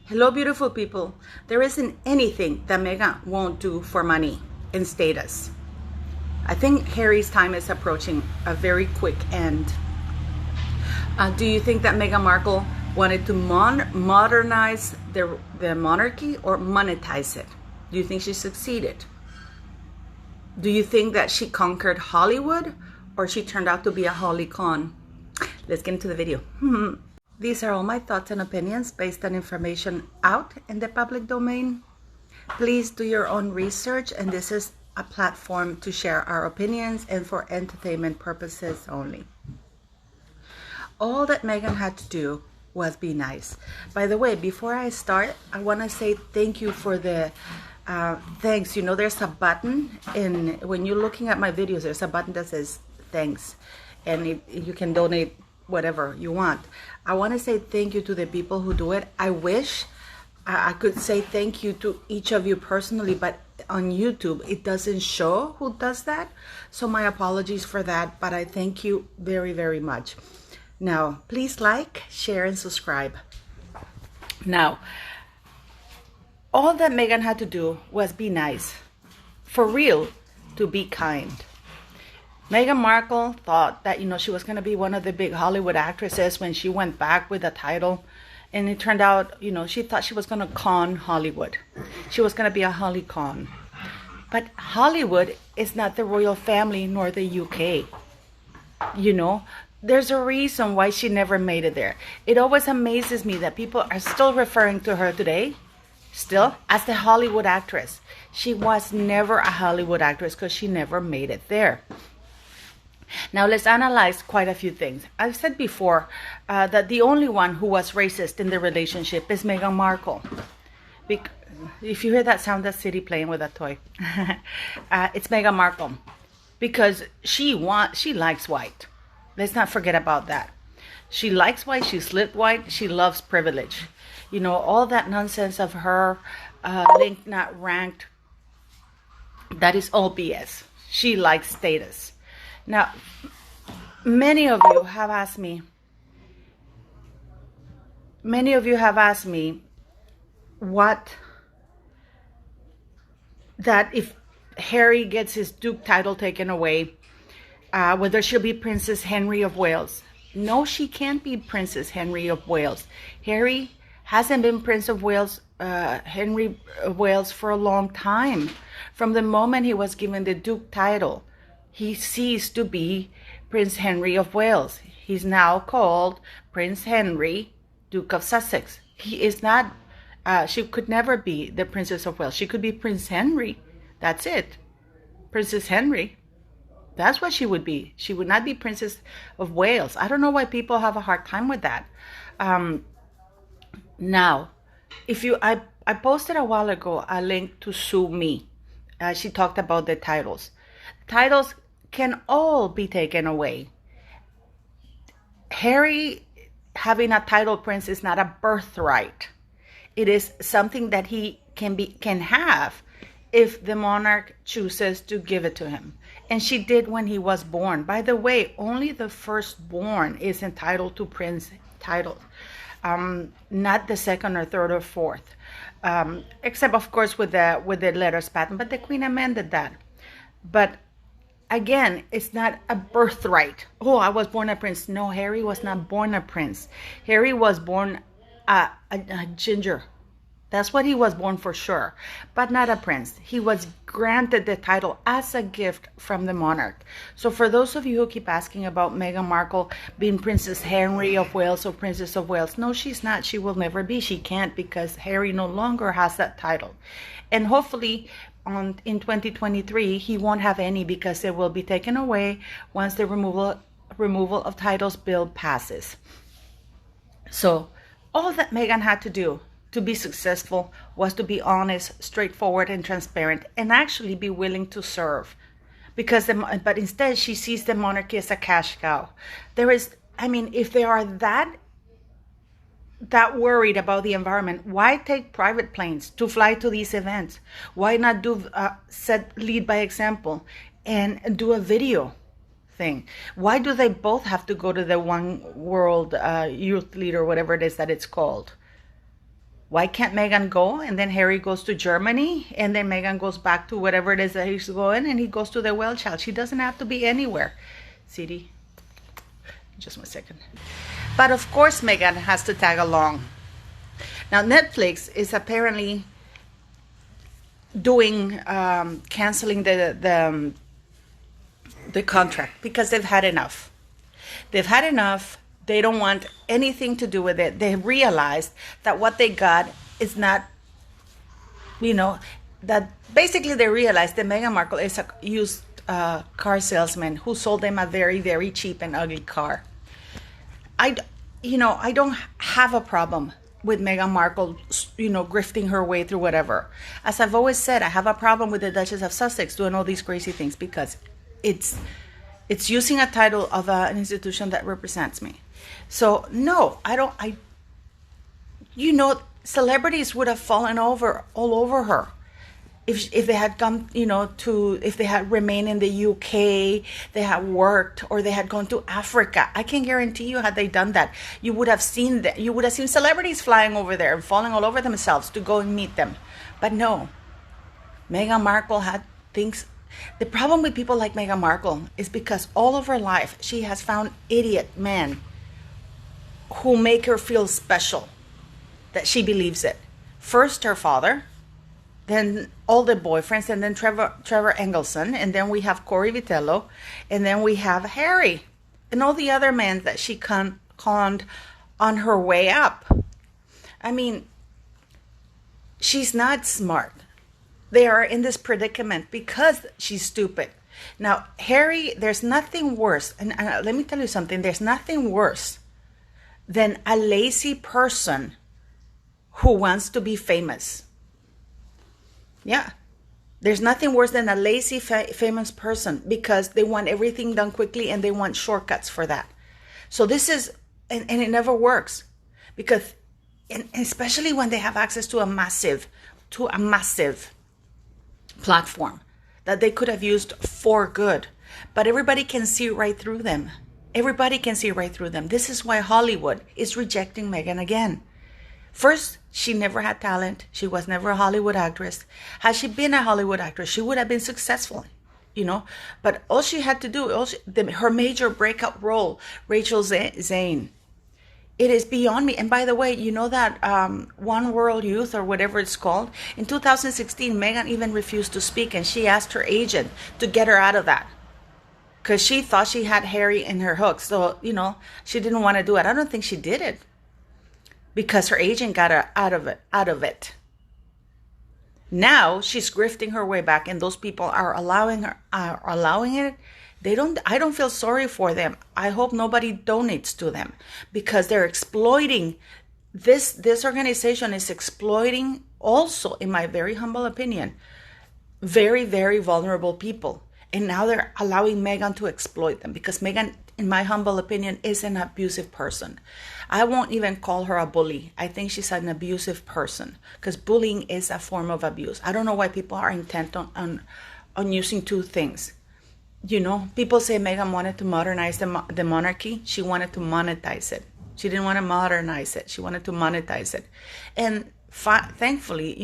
Hello, beautiful people. There isn't anything that Meghan won't do for money and status. I think Harry's time is approaching a very quick end. Do you think that Meghan Markle wanted to modernize the monarchy or monetize it? Do you think she succeeded? Do you think that she conquered Hollywood or she turned out to be a Holly con? Let's get into the video. These are all my thoughts and opinions based on information out in the public domain. Please do your own research, and this is a platform to share our opinions and for entertainment purposes only. All that Meghan had to do was be nice. By the way, before I start, I want to say thank you for the thanks. You know, there's a button when you're looking at my videos, there's a button that says thanks, and you can donate whatever you want. I want to say thank you to the people who do it. I wish I could say thank you to each of you personally, but on YouTube it doesn't show who does that, so my apologies for that, but I thank you very, very much. Now please like, share, and subscribe. Now, all that Meghan had to do was be nice, for real, to be kind. Meghan Markle thought that, she was going to be one of the big Hollywood actresses when she went back with the title. And it turned out, she thought she was going to con Hollywood. She was going to be a Holly con. But Hollywood is not the royal family nor the UK. There's a reason why she never made it there. It always amazes me that people are still referring to her today, still, as the Hollywood actress. She was never a Hollywood actress because she never made it there. Now let's analyze quite a few things. I've said before that the only one who was racist in the relationship is Meghan Markle. If you hear that sound, that's City playing with a toy. It's Meghan Markle because she likes white. Let's not forget about that. She likes white. She's lived white. She loves privilege. All that nonsense of her linked, not ranked. That is all BS. She likes status. Now, many of you have asked me that if Harry gets his Duke title taken away, whether she'll be Princess Henry of Wales. No, she can't be Princess Henry of Wales. Harry hasn't been Prince of Wales, Henry of Wales, for a long time. From the moment he was given the Duke title, he ceased to be Prince Henry of Wales. He's now called Prince Henry, Duke of Sussex. He is not, she could never be the Princess of Wales. She could be Prince Henry. That's it. Princess Henry. That's what she would be. She would not be Princess of Wales. I don't know why people have a hard time with that. Now, I posted a while ago a link to Sue Me. She talked about the titles. Titles can all be taken away. Harry having a title prince is not a birthright. It is something that he can have if the monarch chooses to give it to him. And she did when he was born. By the way, only the firstborn is entitled to prince title, not the second or third or fourth, except of course with the letters patent. But the Queen amended that. But again, it's not a birthright. Oh, I was born a prince. No, Harry was not born a prince. Harry was born a ginger. That's what he was born for sure, but not a prince. He was granted the title as a gift from the monarch. So for those of you who keep asking about Meghan Markle being Princess Henry of Wales or Princess of Wales, no, she's not. She will never be. She can't, because Harry no longer has that title. And hopefully in 2023, he won't have any, because it will be taken away once the removal of titles bill passes. So all that Meghan had to do to be successful was to be honest, straightforward, and transparent, and actually be willing to serve. But instead, she sees the monarchy as a cash cow. If they are that worried about the environment, why take private planes to fly to these events? Why not lead by example and do a video thing? Why do they both have to go to the One World Youth Leader, whatever it is that it's called? Why can't Meghan go? And then Harry goes to Germany, and then Meghan goes back to whatever it is that he's going, and he goes to the well child. She doesn't have to be anywhere. CD, just 1 second. But of course, Meghan has to tag along. Now, Netflix is apparently doing canceling the contract because they've had enough. They've had enough. They don't want anything to do with it. They realized that what they got is not, that basically they realized that Meghan Markle is a used car salesman who sold them a very, very cheap and ugly car. I don't have a problem with Meghan Markle, grifting her way through whatever. As I've always said, I have a problem with the Duchess of Sussex doing all these crazy things because it's using a title of an institution that represents me. So no, I don't. Celebrities would have fallen all over her if they had come, if they had remained in the UK, they had worked, or they had gone to Africa. I can guarantee you, had they done that, you would have seen that. You would have seen celebrities flying over there and falling all over themselves to go and meet them. But no, Meghan Markle had things. The problem with people like Meghan Markle is because all of her life she has found idiot men who make her feel special, that she believes it. First her father, then all the boyfriends, and then Trevor Engelson, and then we have Corey Vitello, and then we have Harry, and all the other men that she conned on her way up. I mean, she's not smart. They are in this predicament because she's stupid. Now, Harry, there's nothing worse, and let me tell you something, there's nothing worse than a lazy person who wants to be famous. Yeah. There's nothing worse than a lazy, famous person because they want everything done quickly and they want shortcuts for that. So this is, and it never works because, and especially when they have access to a massive platform that they could have used for good, but everybody can see right through them. Everybody can see right through them. This is why Hollywood is rejecting Meghan again. First, she never had talent. She was never a Hollywood actress. Had she been a Hollywood actress, she would have been successful, But all she had to do, her major breakout role, Rachel Zane, it is beyond me. And by the way, you know that One World Youth or whatever it's called? In 2016, Meghan even refused to speak, and she asked her agent to get her out of that because she thought she had Harry in her hook. So, she didn't want to do it. I don't think she did it because her agent got her out of it. Now she's grifting her way back, and those people are allowing it. I don't feel sorry for them. I hope nobody donates to them because they're exploiting this organization is exploiting also, in my very humble opinion, very, very vulnerable people. And now they're allowing Meghan to exploit them because Meghan, in my humble opinion, is an abusive person. I won't even call her a bully. I think she's an abusive person because bullying is a form of abuse. I don't know why people are intent on using two things. People say Meghan wanted to modernize the monarchy. She wanted to monetize it. She didn't want to modernize it. She wanted to monetize it. And thankfully,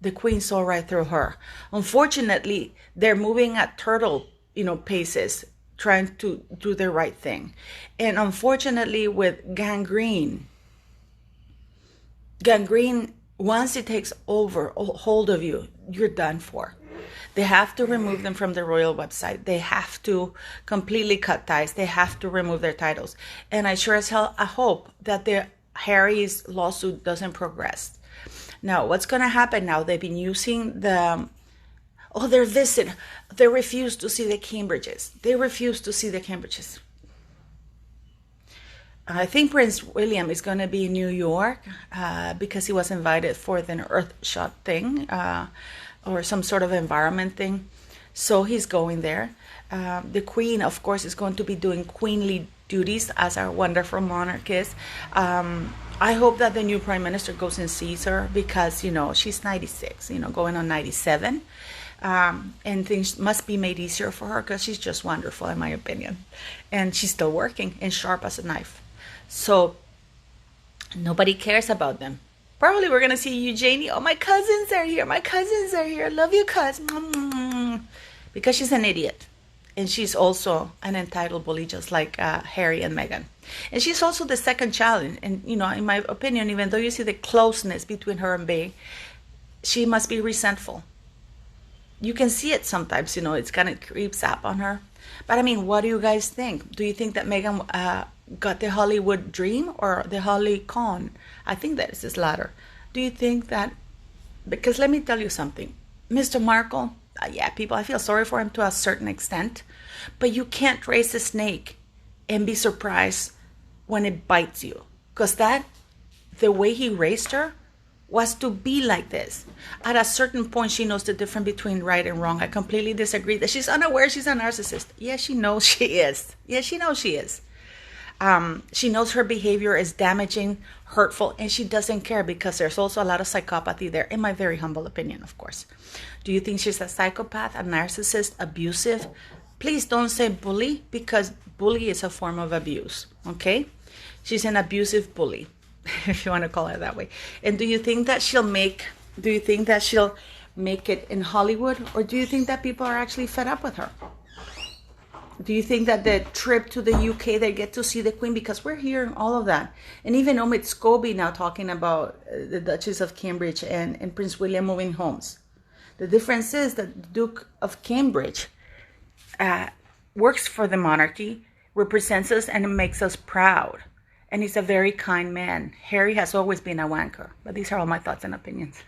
the queen saw right through her. Unfortunately, they're moving at turtle, paces, trying to do the right thing. And unfortunately, with gangrene, once it takes hold of you, you're done for. They have to remove them from the royal website. They have to completely cut ties. They have to remove their titles. And I sure as hell, I hope that Harry's lawsuit doesn't progress. Now, what's going to happen now? They've been using their visit. They refuse to see the Cambridges. I think Prince William is going to be in New York because he was invited for an Earthshot thing or some sort of environment thing. So he's going there. The Queen, of course, is going to be doing queenly duties as our wonderful monarch is. I hope that the new Prime Minister goes and sees her because, she's 96, going on 97. And things must be made easier for her because she's just wonderful, in my opinion. And she's still working and sharp as a knife. So nobody cares about them. Probably we're going to see Eugenie. Oh, my cousins are here. My cousins are here. Love you, cousin. Because she's an idiot. And she's also an entitled bully, just like Harry and Meghan. And she's also the second child. And, you know, in my opinion, even though you see the closeness between her and Bay, she must be resentful. You can see it sometimes, you know, it's kind of creeps up on her. But I mean, what do you guys think? Do you think that Meghan got the Hollywood dream or the Holly con? I think that is this latter. Do you think that, because let me tell you something, Mr. Markle, yeah, people, I feel sorry for him to a certain extent, but you can't raise a snake and be surprised when it bites you. Because the way he raised her was to be like this. At a certain point, she knows the difference between right and wrong. I completely disagree that she's unaware she's a narcissist. Yes, she knows she is. Yes, she knows she is. She knows her behavior is damaging, hurtful, and she doesn't care because there's also a lot of psychopathy there, in my very humble opinion, of course. Do you think she's a psychopath, a narcissist, abusive? Please don't say bully, because bully is a form of abuse, okay? She's an abusive bully, if you want to call it that way. And do you think that she'll make it in Hollywood, or do you think that people are actually fed up with her? Do you think that the trip to the UK, they get to see the Queen? Because we're hearing all of that. And even Omid Scobie now talking about the Duchess of Cambridge and Prince William moving homes. The difference is that the Duke of Cambridge works for the monarchy, represents us, and it makes us proud. And he's a very kind man. Harry has always been a wanker. But these are all my thoughts and opinions.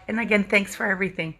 And again, thanks for everything.